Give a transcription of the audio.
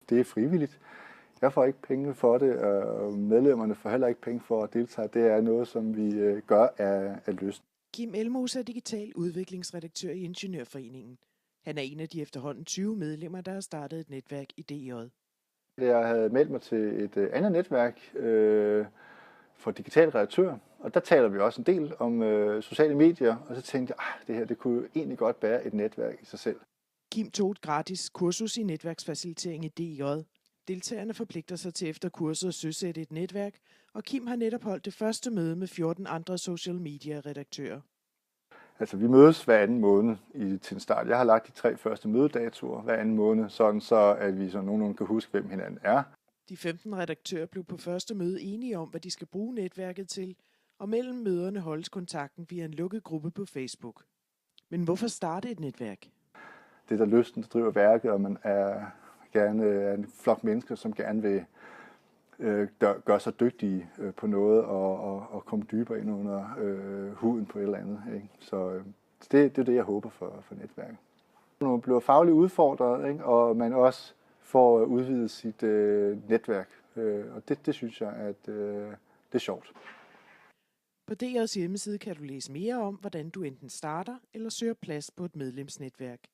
Det er frivilligt. Jeg får ikke penge for det, og medlemmerne får heller ikke penge for at deltage. Det er noget, som vi gør af lyst. Kim Elmose er digital udviklingsredaktør i Ingeniørforeningen. Han er en af de efterhånden 20 medlemmer, der har startet et netværk i DJ. Jeg havde meldt mig til et andet netværk for digital redaktør, og der taler vi også en del om sociale medier, og så tænkte jeg, det her det kunne egentlig godt være et netværk i sig selv. Kim tog et gratis kursus i netværksfacilitering i DJ. Deltagerne forpligter sig til efter kurset at søsætte et netværk, og Kim har netop holdt det første møde med 14 andre social media-redaktører. Altså, vi mødes hver anden måned til en start. Jeg har lagt de 3 første mødedatoer hver anden måned, sådan så at vi så nogenlunde kan huske, hvem hinanden er. De 15 redaktører blev på første møde enige om, hvad de skal bruge netværket til, og mellem møderne holdes kontakten via en lukket gruppe på Facebook. Men hvorfor starte et netværk? Det er der lysten, der driver værket, og man er gerne en flok mennesker, som gerne vil gøre sig dygtige på noget og komme dybere ind under huden på et eller andet. Ikke? Så det er det, jeg håber for netværket. Man bliver fagligt udfordret, ikke? Og man også får udvidet sit netværk. Og det synes jeg, at det er sjovt. På DR's hjemmeside kan du læse mere om, hvordan du enten starter eller søger plads på et medlemsnetværk.